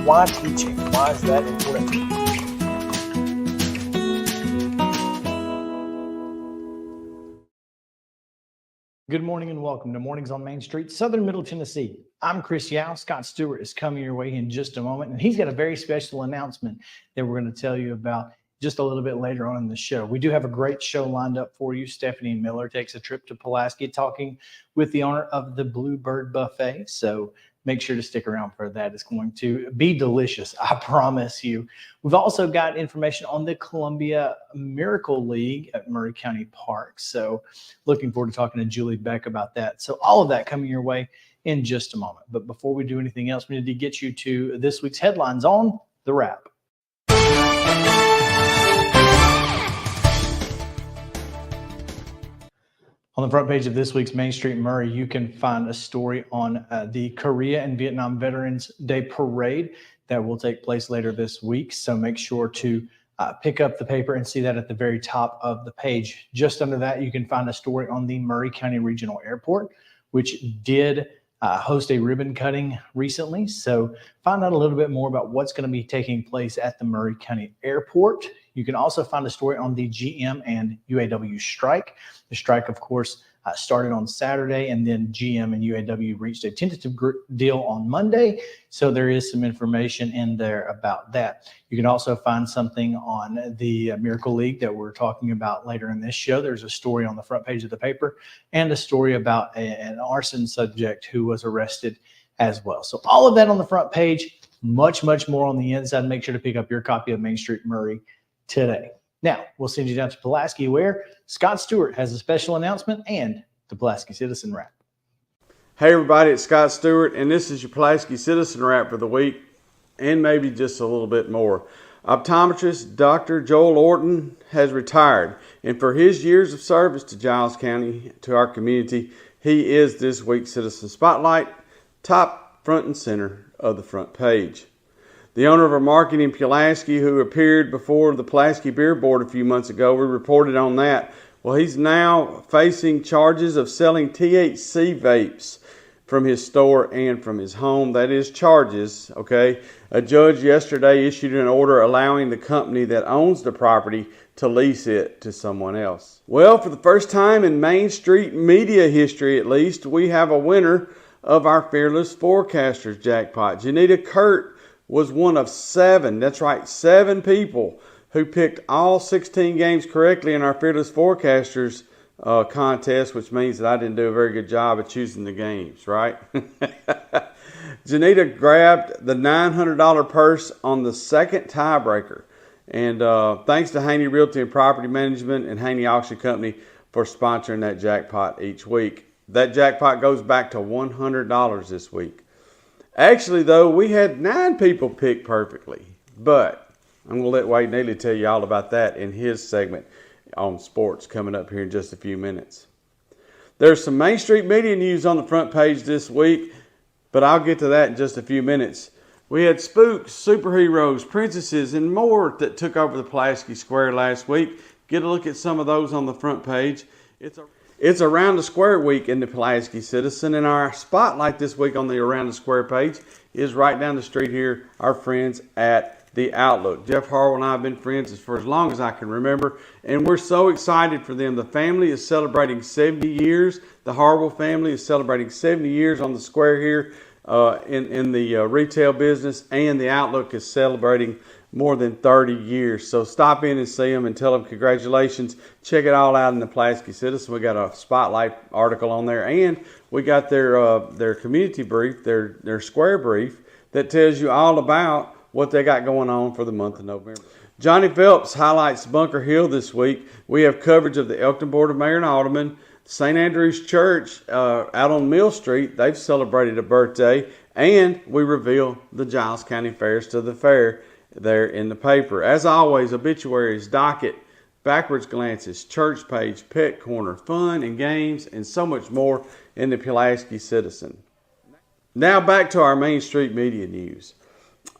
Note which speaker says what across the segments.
Speaker 1: Why teaching? Why is that important? Good morning and welcome to Mornings on Main Street, Southern Middle Tennessee. I'm Chris Yow. Scott Stewart is coming your way in just a moment, and he's got a very special announcement that we're going to tell you about just a little bit later on in the show. We do have a great show lined up for you. Stephanie Miller takes a trip to Pulaski talking with the owner of the Bluebird Buffet. So make sure to stick around for that. It's going to be delicious, I promise you. We've also got information on the Columbia Miracle League at Murray County Park. So looking forward to talking to Julie Beck about that. So all of that coming your way in just a moment. But before we do anything else, we need to get you to this week's headlines on The Wrap. On the front page of this week's Main Street Murray, you can find a story on the Korea and Vietnam Veterans Day Parade that will take place later this week. So make sure to pick up the paper and see that at the very top of the page. Just under that, you can find a story on the Murray County Regional Airport, which did host a ribbon cutting recently. So find out a little bit more about what's going to be taking place at the Murray County Airport. You can also find a story on the GM and UAW strike. The strike, of course, started on Saturday, and then GM and UAW reached a tentative deal on Monday. So there is some information in there about that. You can also find something on the Miracle League that we're talking about later in this show. There's a story on the front page of the paper and a story about an arson subject who was arrested as well. So all of that on the front page, much, much more on the inside. Make sure to pick up your copy of Main Street Murray today. Now, we'll send you down to Pulaski, where Scott Stewart has a special announcement and the Pulaski Citizen Wrap.
Speaker 2: Hey everybody, it's Scott Stewart, and this is your Pulaski Citizen Wrap for the week, and maybe just a little bit more. Optometrist Dr. Joel Orton has retired, and for his years of service to Giles County, to our community, he is this week's Citizen Spotlight, top front and center of the front page. The owner of a market in Pulaski who appeared before the Pulaski Beer Board a few months ago, we reported on that. Well, he's now facing charges of selling THC vapes from his store and from his home. That is charges, okay? A judge yesterday issued an order allowing the company that owns the property to lease it to someone else. Well, for the first time in Main Street media history at least, we have a winner of our Fearless Forecasters jackpot. Janita Kurt was one of 7, that's right, 7 people who picked all 16 games correctly in our Fearless Forecasters contest, which means that I didn't do a very good job of choosing the games, right? Janita grabbed the $900 purse on the second tiebreaker. And thanks to Haney Realty and Property Management and Haney Auction Company for sponsoring that jackpot each week. That jackpot goes back to $100 this week. Actually, though, we had 9 people pick perfectly, but I'm going to let Wade Neely tell you all about that in his segment on sports coming up here in just a few minutes. There's some Main Street media news on the front page this week, but I'll get to that in just a few minutes. We had spooks, superheroes, princesses, and more that took over the Pulaski Square last week. Get a look at some of those on the front page. It's Around the Square week in the Pulaski Citizen, and our spotlight this week on the Around the Square page is right down the street here, our friends at The Outlook. Jeff Harwell and I have been friends for as long as I can remember, and we're so excited for them. The family is celebrating 70 years. The Harwell family is celebrating 70 years on the square here in the retail business, and The Outlook is celebrating more than 30 years. So stop in and see them and tell them congratulations. Check it all out in the Pulaski Citizen. We got a spotlight article on there, and we got their community brief, their square brief that tells you all about what they got going on for the month of November. Johnny Phelps highlights Bunker Hill this week. We have coverage of the Elkton Board of Mayor and Aldermen. St. Andrew's Church out on Mill Street, they've celebrated a birthday, and we reveal the Giles County Fairs to the fair there in the paper. As always, obituaries, docket, backwards glances, church page, pet corner, fun and games, and so much more in the Pulaski Citizen. Now back to our Main Street media news.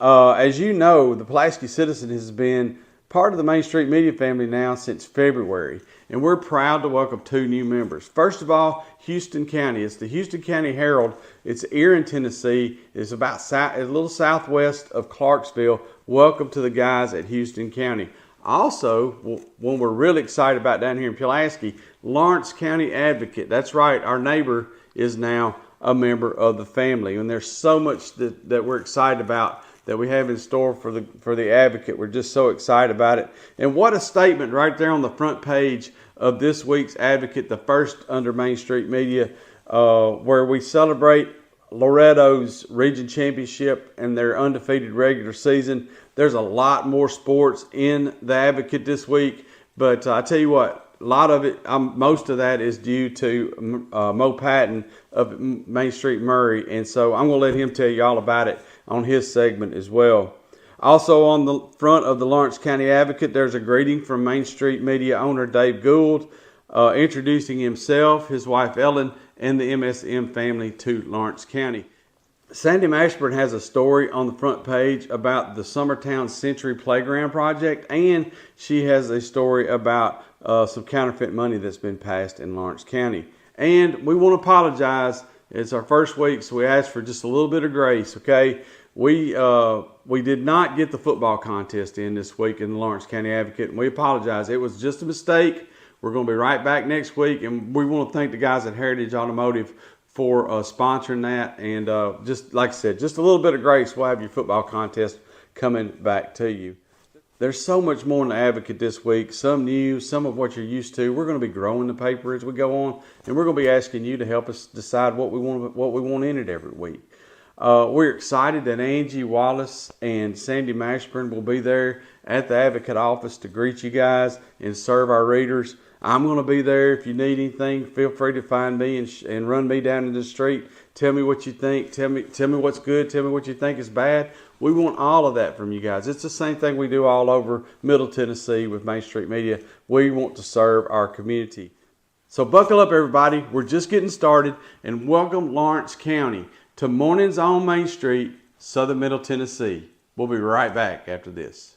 Speaker 2: As you know, the Pulaski Citizen has been part of the Main Street Media family now since February, and we're proud to welcome 2 new members. First of all, Houston County. It's the Houston County Herald. It's here in Tennessee. It's about a little southwest of Clarksville. Welcome to the guys at Houston County. Also, one we're really excited about down here in Pulaski, Lawrence County Advocate. That's right, our neighbor is now a member of the family, and there's so much that we're excited about that we have in store for the Advocate. We're just so excited about it. And what a statement right there on the front page of this week's Advocate, the first under Main Street Media, where we celebrate Loretto's region championship and their undefeated regular season. There's a lot more sports in the Advocate this week, but I tell you what, a lot of it, most of that is due to Mo Patton of Main Street Murray, and so I'm going to let him tell you all about it on his segment as well. Also on the front of the Lawrence County Advocate, there's a greeting from Main Street Media owner Dave Gould, introducing himself, his wife Ellen, and the MSM family to Lawrence County. Sandy Mashburn has a story on the front page about the Summertown Century Playground Project, and she has a story about some counterfeit money that's been passed in Lawrence County. And we want to apologize. It's our first week, so we ask for just a little bit of grace, okay? We did not get the football contest in this week in the Lawrence County Advocate, and we apologize. It was just a mistake. We're going to be right back next week, and we want to thank the guys at Heritage Automotive for sponsoring that. And just like I said, just a little bit of grace. We'll have your football contest coming back to you. There's so much more in the Advocate this week. Some news, some of what you're used to. We're going to be growing the paper as we go on, and we're going to be asking you to help us decide what we want in it every week. We're excited that Angie Wallace and Sandy Mashburn will be there at the Advocate office to greet you guys and serve our readers. I'm going to be there. If you need anything, feel free to find me and run me down in the street. Tell me what you think. Tell me what's good. Tell me what you think is bad. We want all of that from you guys. It's the same thing we do all over Middle Tennessee with Main Street Media. We want to serve our community. So buckle up, everybody. We're just getting started, and welcome Lawrence County to Mornings on Main Street, Southern Middle Tennessee. We'll be right back after this.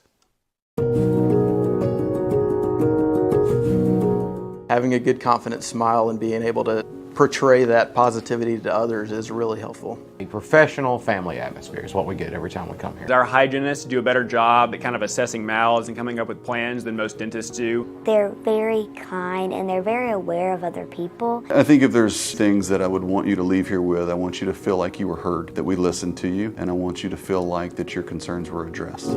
Speaker 3: Having a good, confident smile and being able to portray that positivity to others is really helpful.
Speaker 4: A professional family atmosphere is what we get every time we come here.
Speaker 5: Our hygienists do a better job at kind of assessing mouths and coming up with plans than most dentists do.
Speaker 6: They're very kind and they're very aware of other people.
Speaker 7: I think if there's things that I would want you to leave here with, I want you to feel like you were heard, that we listened to you, and I want you to feel like that your concerns were addressed.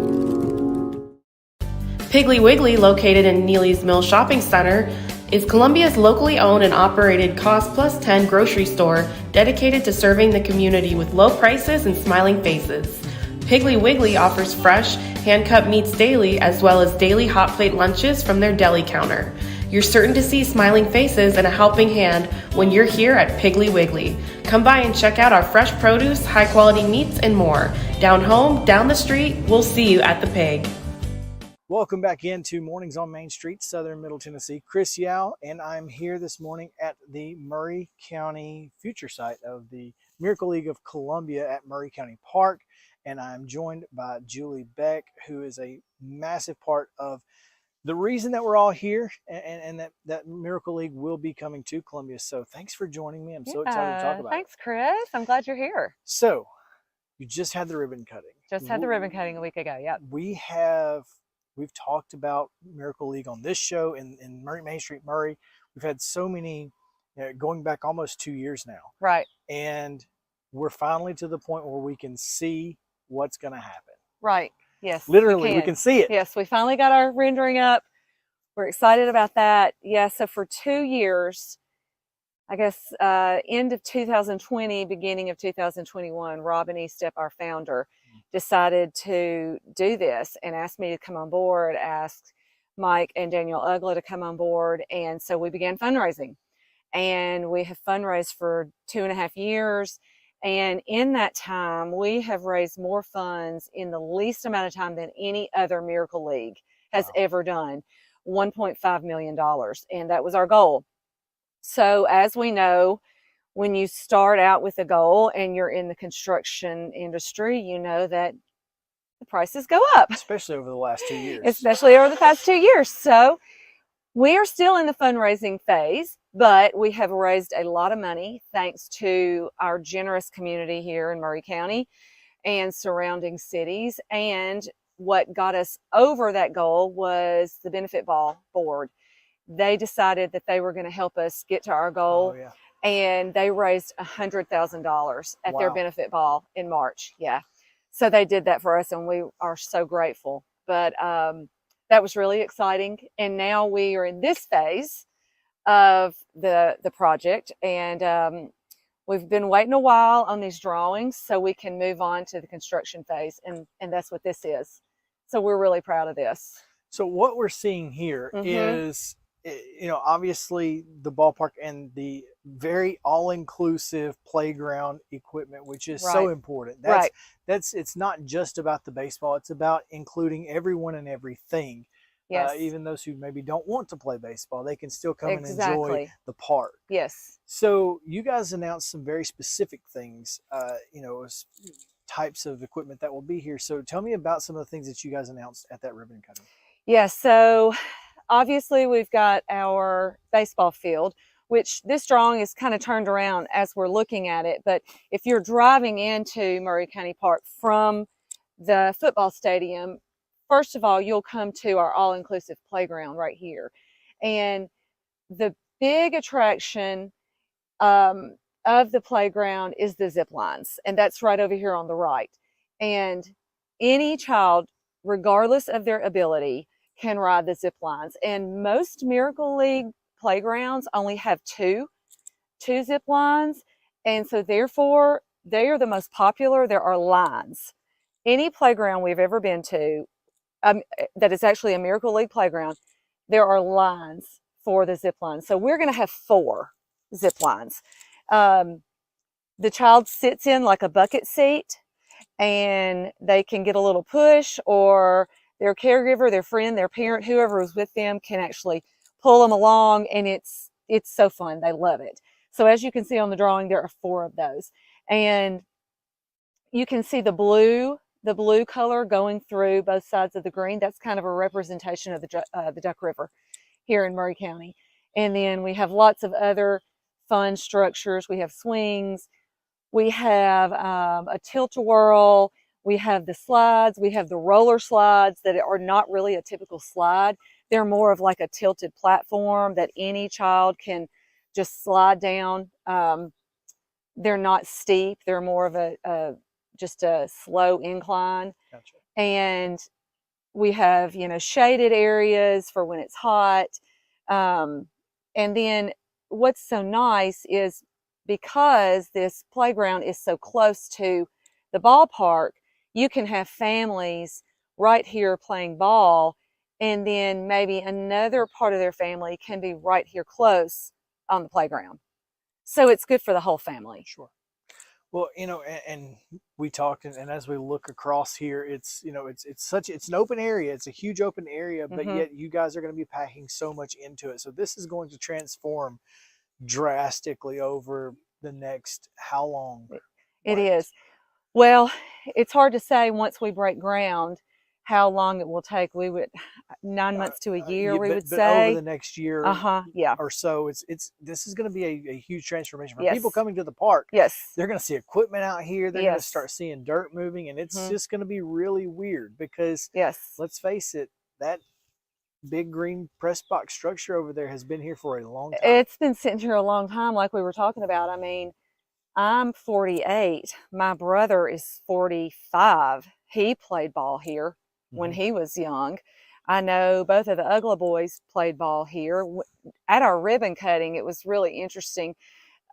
Speaker 8: Piggly Wiggly, located in Neely's Mill Shopping Center, is Columbia's locally owned and operated Cost Plus 10 grocery store dedicated to serving the community with low prices and smiling faces. Piggly Wiggly offers fresh, hand-cut meats daily as well as daily hot plate lunches from their deli counter. You're certain to see smiling faces and a helping hand when you're here at Piggly Wiggly. Come by and check out our fresh produce, high-quality meats, and more. Down home, down the street, we'll see you at the Pig.
Speaker 1: Welcome back into Mornings on Main Street, Southern Middle Tennessee. Chris Yow, and I'm here this morning at the Maury County future site of the Miracle League of Columbia at Maury County Park, and I'm joined by Julie Beck, who is a massive part of the reason that we're all here, and that Miracle League will be coming to Columbia. So thanks for joining me. I'm so excited to talk about
Speaker 9: Thanks, Chris. I'm glad you're here.
Speaker 1: So you just had the ribbon cutting.
Speaker 9: Just had the ribbon cutting a week ago. Yep.
Speaker 1: We've talked about Miracle League on this show in Main Street Murray. We've had so many, going back almost 2 years now.
Speaker 9: Right.
Speaker 1: And we're finally to the point where we can see what's going to happen.
Speaker 9: Right. Yes.
Speaker 1: Literally, we can see it.
Speaker 9: Yes, we finally got our rendering up. We're excited about that. Yeah, so for 2 years, I guess end of 2020, beginning of 2021, Robin Estep, our founder, decided to do this and asked me to come on board, asked Mike and Daniel Ugla to come on board. And so we began fundraising, and we have fundraised for 2.5 years. And in that time, we have raised more funds in the least amount of time than any other Miracle League has ever done, $1.5 million. And that was our goal. So as we know, when you start out with a goal and you're in the construction industry, you know that the prices go up,
Speaker 1: especially over the last 2 years.
Speaker 9: especially over the past 2 years. So we are still in the fundraising phase, but we have raised a lot of money thanks to our generous community here in Maury County and surrounding cities. And what got us over that goal was the Benefit Ball Board. They decided that they were going to help us get to our goal.
Speaker 1: Oh, yeah.
Speaker 9: And they raised $100,000 at their
Speaker 1: Wow.
Speaker 9: benefit ball in March. Yeah. So they did that for us, and we are so grateful. But that was really exciting. And now we are in this phase of the project, and we've been waiting a while on these drawings so we can move on to the construction phase, and that's what this is. So we're really proud of this.
Speaker 1: So what we're seeing here is, you know, obviously the ballpark and the very all-inclusive playground equipment, which is so important. That's it's not just about the baseball, it's about including everyone and everything.
Speaker 9: Yes.
Speaker 1: Even those who maybe don't want to play baseball, they can still come and enjoy the park.
Speaker 9: Yes.
Speaker 1: So you guys announced some very specific things, you know, types of equipment that will be here. So tell me about some of the things that you guys announced at that ribbon cutting.
Speaker 9: Yeah, so obviously we've got our baseball field, which this drawing is kind of turned around as we're looking at it. But if you're driving into Maury County Park from the football stadium, first of all, you'll come to our all-inclusive playground right here. And the big attraction of the playground is the zip lines, and that's right over here on the right. And any child, regardless of their ability, can ride the zip lines. And most Miracle League playgrounds only have two zip lines, and so therefore they are the most popular. There are lines. Any playground we've ever been to that is actually a Miracle League playground, there are lines for the zip lines. So we're going to have 4 zip lines. The child sits in like a bucket seat, and they can get a little push, or their caregiver, their friend, their parent, whoever is with them can actually pull them along, and it's so fun. They love it. So as you can see on the drawing, there are 4 of those, and you can see the blue color going through both sides of the green. That's kind of a representation of the Duck River here in Maury County. And then we have lots of other fun structures. We have swings. We have a tilt-a-whirl. We have the slides. We have the roller slides that are not really a typical slide. They're more of like a tilted platform that any child can just slide down. They're not steep. They're more of just a slow incline.
Speaker 1: Gotcha. And
Speaker 9: we have, you know, shaded areas for when it's hot. And then what's so nice is because this playground is so close to the ballpark, you can have families right here playing ball, and then maybe another part of their family can be right here close on the playground. So it's good for the whole family.
Speaker 1: Sure. Well, you know, and we talked, and as we look across here, it's, you know, it's an open area. It's a huge open area, but yet you guys are going to be packing so much into it. So this is going to transform drastically over the next how long?
Speaker 9: It is. Well, it's hard to say once we break ground how long it will take. We would 9 months to a year. We would say
Speaker 1: over the next year,
Speaker 9: yeah,
Speaker 1: or so. This is going to be a huge transformation for
Speaker 9: Yes.
Speaker 1: people coming to the park.
Speaker 9: Yes.
Speaker 1: They're going to see equipment out here. They're
Speaker 9: Yes.
Speaker 1: going to start seeing dirt moving, and it's just going to be really weird because
Speaker 9: Yes.
Speaker 1: let's face it, that big green press box structure over there has been here for a long time.
Speaker 9: It's been sitting here a long time, like we were talking about. I mean, I'm 48. My brother is 45. He played ball here when he was young. I know both of the Ugla boys played ball here. At our ribbon cutting, it was really interesting.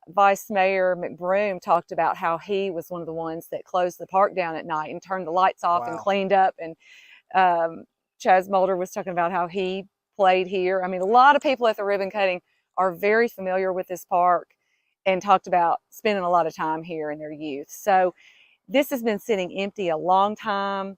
Speaker 9: Vice Mayor McBroom talked about how he was one of the ones that closed the park down at night and turned the lights off and cleaned up. And Chaz Mulder was talking about how he played here. I mean, a lot of people at the ribbon cutting are very familiar with this park and talked about spending a lot of time here in their youth. So this has been sitting empty a long time.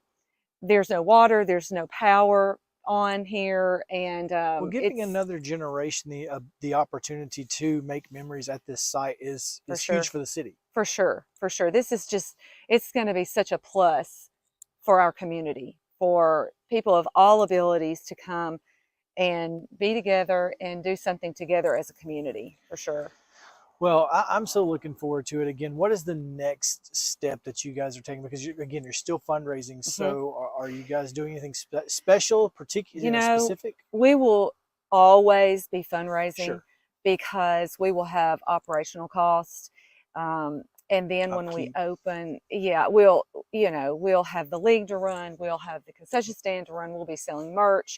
Speaker 9: There's no water, there's no power on here, and
Speaker 1: giving another generation the opportunity to make memories at this site is huge for the city.
Speaker 9: For sure, for sure. This is just, it's going to be such a plus for our community, for people of all abilities to come and be together and do something together as a community, for sure.
Speaker 1: Well, I'm so looking forward to it. Again, what is the next step that you guys are taking? Because you're still fundraising. So are you guys doing anything special, particular, specific?
Speaker 9: We will always be fundraising.
Speaker 1: Sure.
Speaker 9: Because we will have operational costs. And then when we open, we'll have the league to run, we'll have the concession stand to run, we'll be selling merch.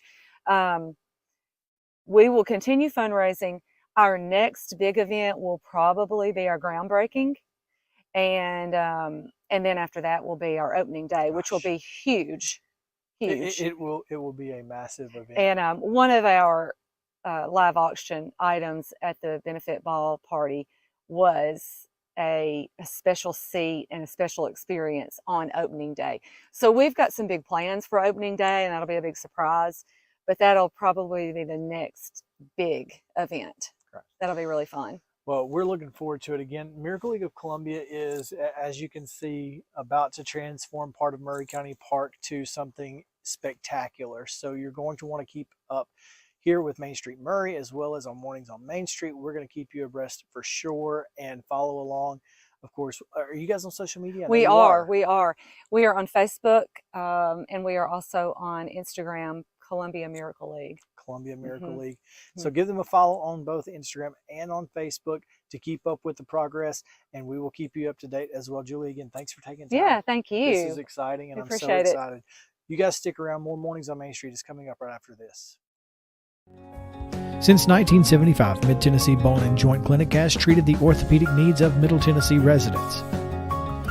Speaker 9: We will continue fundraising. Our next big event will probably be our groundbreaking. And then after that will be our opening day, which will be huge.
Speaker 1: It will be a massive event.
Speaker 9: And one of our live auction items at the benefit ball party was a special seat and a special experience on opening day. So we've got some big plans for opening day, and that'll be a big surprise, but that'll probably be the next big event.
Speaker 1: Correct.
Speaker 9: That'll be really fun.
Speaker 1: Well, we're looking forward to it. Again, Miracle League of Columbia is, as you can see, about to transform part of Murray County Park to something spectacular. So you're going to want to keep up here with Main Street Murray, as well as on Mornings on Main Street. We're going to keep you abreast for sure and follow along. Of course, are you guys on social media?
Speaker 9: We are. We are on Facebook, and we are also on Instagram, Columbia Miracle League.
Speaker 1: Columbia Miracle League. So give them a follow on both Instagram and on Facebook to keep up with the progress, and we will keep you up to date as well. Julie, again, thanks for taking time.
Speaker 9: Yeah, thank you.
Speaker 1: This is exciting, and I'm so excited. You guys stick around. More Mornings on Main Street is coming up right after this. Since 1975, Mid-Tennessee Bone and Joint Clinic has treated the orthopedic needs of Middle Tennessee residents.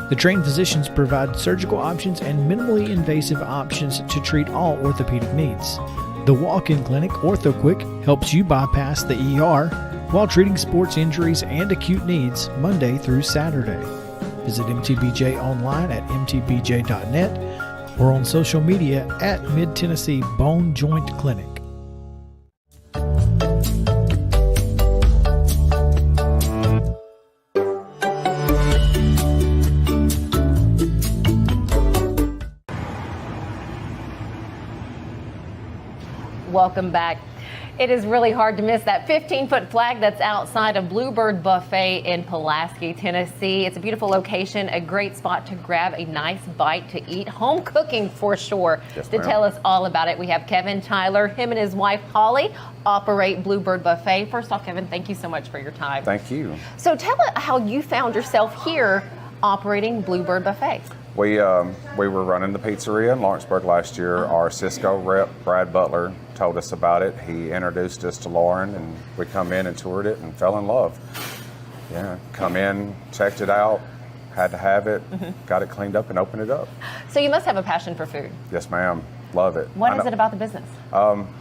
Speaker 1: The trained physicians provide surgical options and minimally invasive options to treat all orthopedic needs. The walk-in clinic, OrthoQuick, helps you bypass the ER while treating sports injuries and acute needs Monday through Saturday. Visit MTBJ online at mtbj.net or on social media at Mid-Tennessee Bone Joint Clinic.
Speaker 10: Welcome back. It is really hard to miss that 15-foot flag that's outside of Bluebird Buffet in Pulaski, Tennessee. It's a beautiful location, a great spot to grab a nice bite to eat. Home cooking for sure.
Speaker 4: Yes,
Speaker 10: to tell us all about it, we have Kevin Tyler. Him and his wife, Holly, operate Bluebird Buffet. First off, Kevin, thank you so much for your time.
Speaker 4: Thank you.
Speaker 10: So tell us how you found yourself here operating Bluebird Buffet.
Speaker 4: We were running the pizzeria in Lawrenceburg last year. Our Cisco rep, Brad Butler, told us about it. He introduced us to Lauren, and we come in and toured it and fell in love. Yeah, come in, checked it out, had to have it, got it cleaned up and opened it up.
Speaker 10: So you must have a passion for food.
Speaker 4: Yes, ma'am. Love it.
Speaker 10: What is it about the business?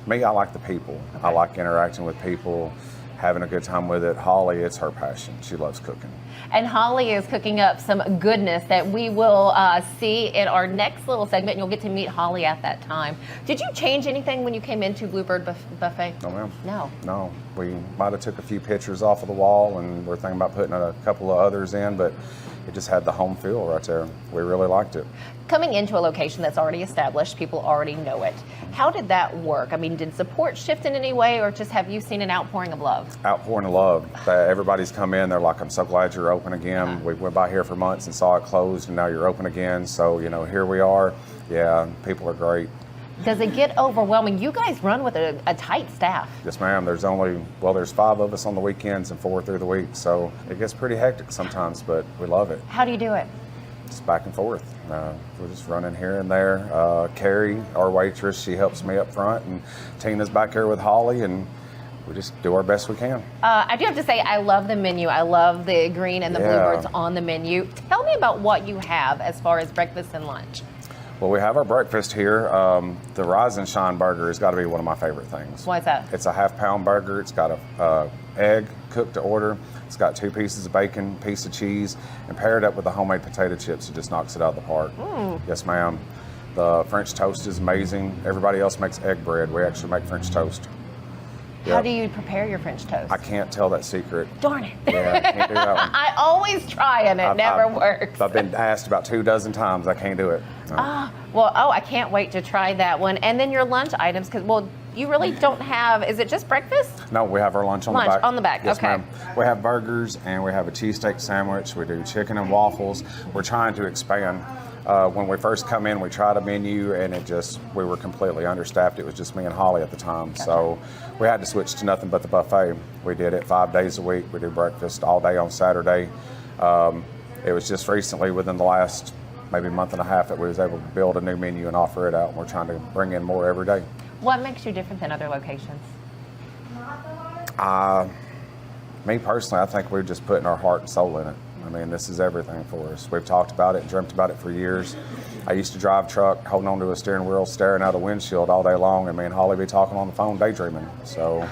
Speaker 4: Me, I like the people. Okay. I like interacting with people, having a good time with it. Holly, it's her passion. She loves cooking.
Speaker 10: And Holly is cooking up some goodness that we will see in our next little segment, and you'll get to meet Holly at that time. Did you change anything when you came into Bluebird Buffet?
Speaker 4: No, ma'am.
Speaker 10: No.
Speaker 4: We might have took a few pictures off of the wall, and we're thinking about putting a couple of others in, but it just had the home feel right there. We really liked it.
Speaker 10: Coming into a location that's already established, people already know it. How did that work? I mean, did support shift in any way, or just have you seen an outpouring of love?
Speaker 4: Outpouring of love. Everybody's come in, they're like, I'm so glad you're open again. We went by here for months and saw it closed, and now you're open again. So, here we are. Yeah, people are great.
Speaker 10: Does it get overwhelming? You guys run with a tight staff.
Speaker 4: Yes, ma'am. There's 5 of us on the weekends and 4 through the week. So it gets pretty hectic sometimes, but we love it.
Speaker 10: How do you do it?
Speaker 4: Just back and forth. We're just running here and there. Carrie, our waitress, she helps me up front, and Tina's back here with Holly, and we just do our best we can. I
Speaker 10: do have to say, I love the menu. I love the green and the bluebirds on the menu. Tell me about what you have as far as breakfast and lunch.
Speaker 4: Well, we have our breakfast here. The Rise and Shine burger has got to be one of my favorite things.
Speaker 10: Why is that?
Speaker 4: It's a half-pound burger. It's got a egg cooked to order. It's got 2 pieces of bacon, piece of cheese, and paired up with the homemade potato chips. It just knocks it out of the park. Yes, ma'am. The French toast is amazing. Everybody else makes egg bread. We actually make French toast. Yep.
Speaker 10: How do you prepare your French toast?
Speaker 4: I can't tell that secret.
Speaker 10: Darn it.
Speaker 4: Yeah, I can't do that one.
Speaker 10: I always try and it never works.
Speaker 4: I've been asked about 24 times. I can't do it. No.
Speaker 10: Well, I can't wait to try that one. And then your lunch items, because, well, you really don't have, is it just breakfast?
Speaker 4: No, we have our lunch on the back.
Speaker 10: On the back,
Speaker 4: yes,
Speaker 10: okay.
Speaker 4: Ma'am. We have burgers and we have a cheesesteak sandwich. We do chicken and waffles. We're trying to expand. When we first come in, we tried a menu and we were completely understaffed. It was just me and Holly at the time. Gotcha. So we had to switch to nothing but the buffet. We did it 5 days a week. We do breakfast all day on Saturday. It was just recently, within the last maybe month and a half, that we was able to build a new menu and offer it out. And we're trying to bring in more every day.
Speaker 10: What makes you different than other locations?
Speaker 4: Me personally, I think we're just putting our heart and soul in it. I mean, this is everything for us. We've talked about it, dreamt about it for years. I used to drive truck, holding onto a steering wheel, staring out a windshield all day long, and me and Holly be talking on the phone, daydreaming. So,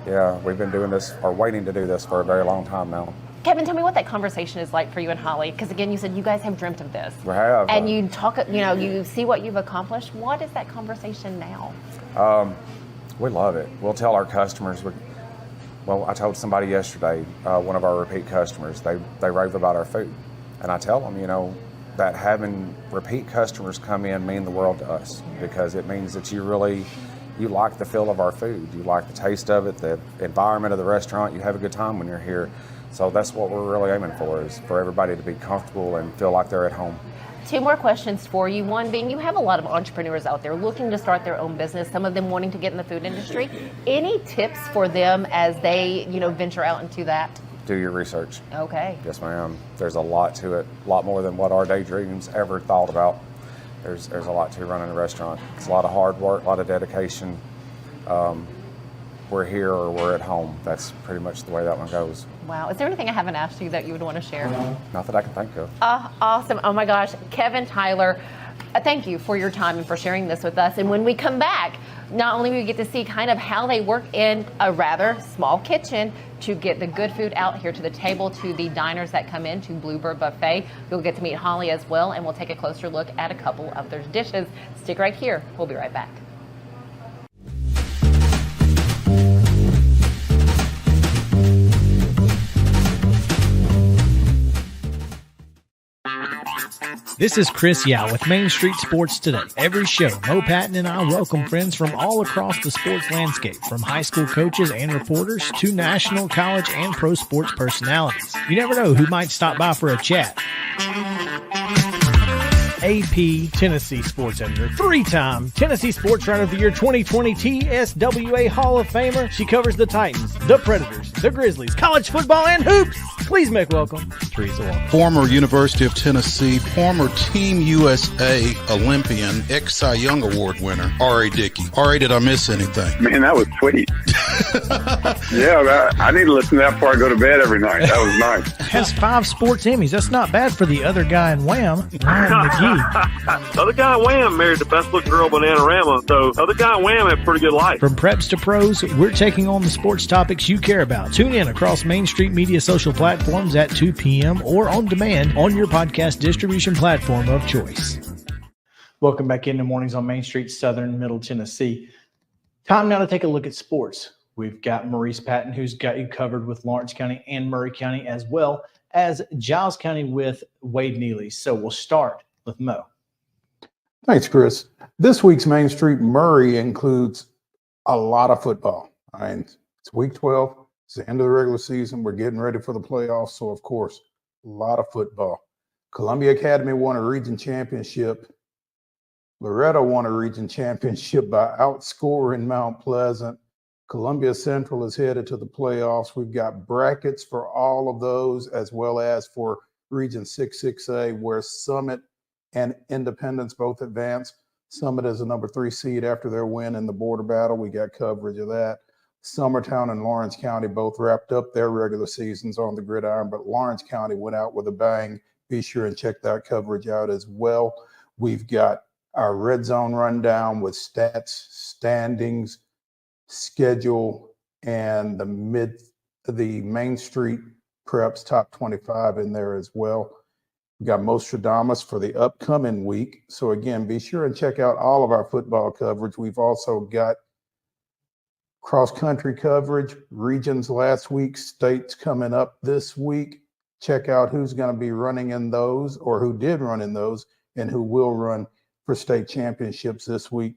Speaker 4: yeah, we've been doing this, or waiting to do this, for a very long time now.
Speaker 10: Kevin, tell me what that conversation is like for you and Holly, because again, you said you guys have dreamt of this.
Speaker 4: We have.
Speaker 10: And you talk, you see what you've accomplished. What is that conversation now?
Speaker 4: We love it. We'll tell our customers. Well, I told somebody yesterday, one of our repeat customers, they rave about our food. And I tell them, that having repeat customers come in mean the world to us, because it means that you like the feel of our food. You like the taste of it, the environment of the restaurant. You have a good time when you're here. So that's what we're really aiming for, is for everybody to be comfortable and feel like they're at home.
Speaker 10: 2 more questions for you. One being, you have a lot of entrepreneurs out there looking to start their own business, some of them wanting to get in the food industry. Any tips for them as they, venture out into that?
Speaker 4: Do your research.
Speaker 10: Okay.
Speaker 4: Yes, ma'am. There's a lot to it, a lot more than what our daydreams ever thought about. There's a lot to running a restaurant. It's a lot of hard work, a lot of dedication. We're here or we're at home. That's pretty much the way that one goes.
Speaker 10: Wow. Is there anything I haven't asked you that you would want to share?
Speaker 4: Not that I can think of.
Speaker 10: Awesome. Oh my gosh. Kevin Tyler, thank you for your time and for sharing this with us. And when we come back, not only will we get to see kind of how they work in a rather small kitchen to get the good food out here to the table, to the diners that come in to Bluebird Buffet. You'll get to meet Holly as well, and we'll take a closer look at a couple of their dishes. Stick right here. We'll be right back.
Speaker 11: This is Chris Yow with Main Street Sports Today. Every show, Mo Patton and I welcome friends from all across the sports landscape, from high school coaches and reporters to national, college, and pro sports personalities. You never know who might stop by for a chat. AP Tennessee Sports Editor, 3-time Tennessee Sports Writer of the Year 2020 TSWA Hall of Famer. She covers the Titans, the Predators, the Grizzlies, college football, and hoops. Please make welcome Teresa Walker.
Speaker 12: Former University of Tennessee, former Team USA Olympian, ex-Cy Young Award winner, R.A. Dickey. R.A., did I miss anything?
Speaker 13: Man, that was sweet. Yeah, I need to listen to that before I go to bed every night. That was nice.
Speaker 11: Has 5 sports Emmys. That's not bad for the other guy in Wham, Ryan McGee.
Speaker 14: The other guy in Wham married the best looking girl Bananarama, so the other guy in Wham had a pretty good life.
Speaker 11: From preps to pros, we're taking on the sports topics you care about. Tune in across Main Street Media social platforms at 2 p.m. or on demand on your podcast distribution platform of choice.
Speaker 1: Welcome back into Mornings on Main Street, Southern Middle Tennessee. Time now to take a look at sports. We've got Maurice Patton, who's got you covered with Lawrence County and Murray County, as well as Giles County with Wade Neely. So we'll start with Mo.
Speaker 15: Thanks, Chris. This week's Main Street Murray includes a lot of football. It's week 12. It's the end of the regular season. We're getting ready for the playoffs. So, of course, a lot of football. Columbia Academy won a region championship. Loretto won a region championship by outscoring Mount Pleasant. Columbia Central is headed to the playoffs. We've got brackets for all of those, as well as for Region 6-6A, where Summit and Independence both advance. Summit is a number 3 seed after their win in the border battle. We got coverage of that. Summertown and Lawrence County both wrapped up their regular seasons on the gridiron, but Lawrence County went out with a bang. Be sure and check that coverage out as well. We've got our red zone rundown with stats, standings, schedule, and the Main Street Preps top 25 in there as well. We got Mostradamus for the upcoming week. So again, be sure and check out all of our football coverage. We've also got cross-country coverage, regions last week, states coming up this week. Check out who's going to be running in those, or who did run in those, and who will run for state championships this week.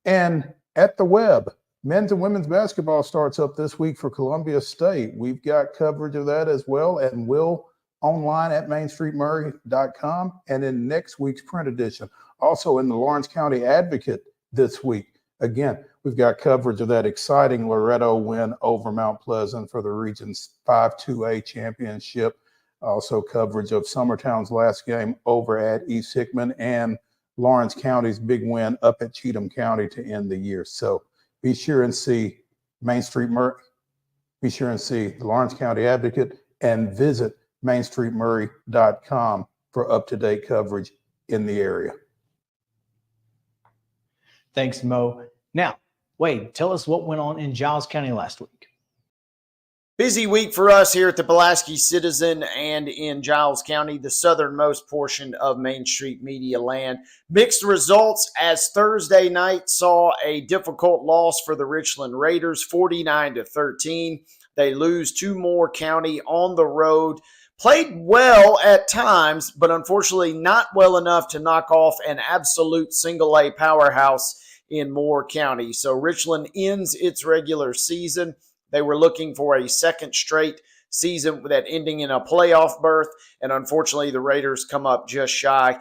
Speaker 15: And at the Web, men's and women's basketball starts up this week for Columbia State. We've got coverage of that as well, and will online at mainstreetmurray.com and in next week's print edition. Also in the Lawrence County Advocate this week. Again, we've got coverage of that exciting Loretto win over Mount Pleasant for the Region's 5-2A championship. Also coverage of Summertown's last game over at East Hickman and Lawrence County's big win up at Cheatham County to end the year. So be sure and see Main Street Murray. Be sure and see the Lawrence County Advocate and visit mainstreetmurray.com for up-to-date coverage in the area.
Speaker 1: Thanks, Mo. Now, Wade, tell us what went on in Giles County last week.
Speaker 16: Busy week for us here at the Pulaski Citizen and in Giles County, the southernmost portion of Main Street Media land. Mixed results as Thursday night saw a difficult loss for the Richland Raiders, 49-13. They lose to Moore County on the road. Played well at times, but unfortunately not well enough to knock off an absolute single-A powerhouse in Moore County. So Richland ends its regular season. They were looking for a second straight season with that ending in a playoff berth, and unfortunately the Raiders come up just shy.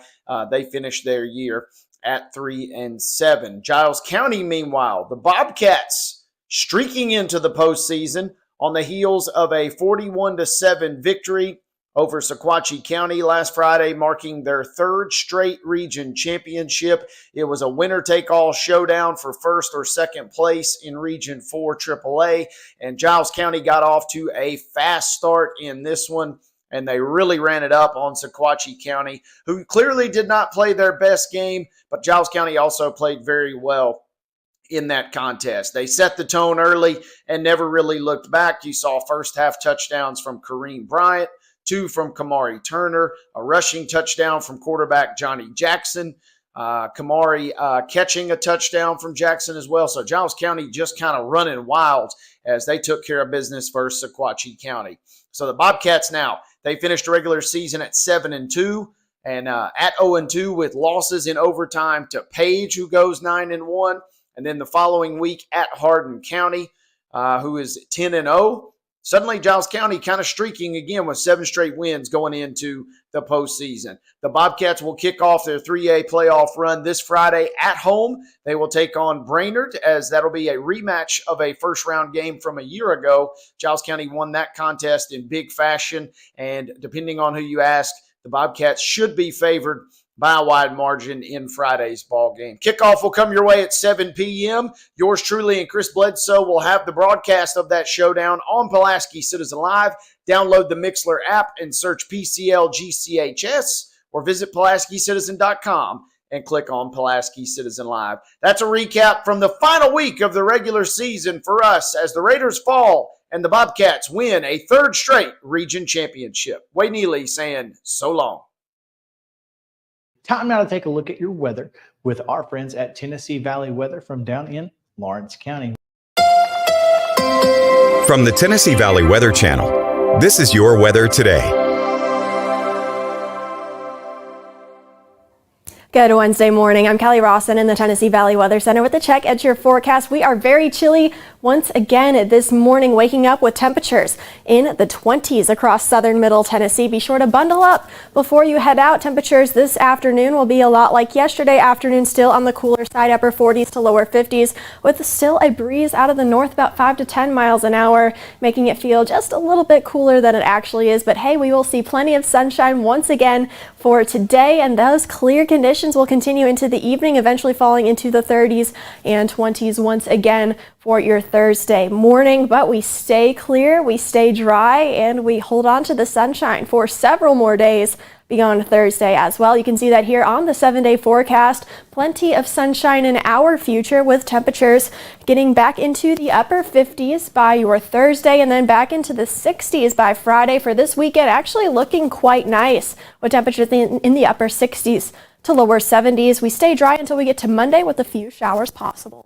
Speaker 16: They finished their year at 3-7. Giles County, meanwhile, the Bobcats streaking into the postseason on the heels of a 41-7 victory over Sequatchie County last Friday, marking their third straight region championship. It was a winner-take-all showdown for first or second place in Region 4 AAA, and Giles County got off to a fast start in this one, and they really ran it up on Sequatchie County, who clearly did not play their best game, but Giles County also played very well in that contest. They set the tone early and never really looked back. You saw first half touchdowns from Kareem Bryant, 2 from Kamari Turner, a rushing touchdown from quarterback Johnny Jackson, Kamari catching a touchdown from Jackson as well. So Giles County just kind of running wild as they took care of business versus Sequatchie County. So the Bobcats now, they finished the regular season at 7-2 and at 0-2 with losses in overtime to Page, who goes 9-1. And then the following week at Hardin County, who is 10-0. Suddenly, Giles County kind of streaking again with 7 straight wins going into the postseason. The Bobcats will kick off their 3A playoff run this Friday at home. They will take on Brainerd, as that'll be a rematch of a first-round game from a year ago. Giles County won that contest in big fashion, and depending on who you ask, the Bobcats should be favored by a wide margin in Friday's ball game. Kickoff will come your way at 7 p.m. Yours truly and Chris Bledsoe will have the broadcast of that showdown on Pulaski Citizen Live. Download the Mixler app and search PCL GCHS or visit PulaskiCitizen.com and click on Pulaski Citizen Live. That's a recap from the final week of the regular season for us as the Raiders fall and the Bobcats win a third straight region championship. Wade Neely saying so long.
Speaker 1: Time now to take a look at your weather with our friends at Tennessee Valley Weather from down in Lawrence County.
Speaker 17: From the Tennessee Valley Weather Channel, this is your weather today.
Speaker 18: Good Wednesday morning. I'm Kelly Rawson in the Tennessee Valley Weather Center with a check at your forecast. We are very chilly once again this morning, waking up with temperatures in the 20s across southern middle Tennessee. Be sure to bundle up before you head out. Temperatures this afternoon will be a lot like yesterday afternoon, still on the cooler side, upper 40s to lower 50s, with still a breeze out of the north about 5 to 10 miles an hour, making it feel just a little bit cooler than it actually is. But hey, we will see plenty of sunshine once again for today, and those clear conditions will continue into the evening, eventually falling into the 30s and 20s once again for your Thursday morning. But we stay clear, we stay dry, and we hold on to the sunshine for several more days beyond Thursday as well. You can see that here on the 7-day forecast. Plenty of sunshine in our future, with temperatures getting back into the upper 50s by your Thursday and then back into the 60s by Friday. For this weekend, actually looking quite nice with temperatures in the upper 60s to lower 70s. We stay dry until we get to Monday with a few showers possible.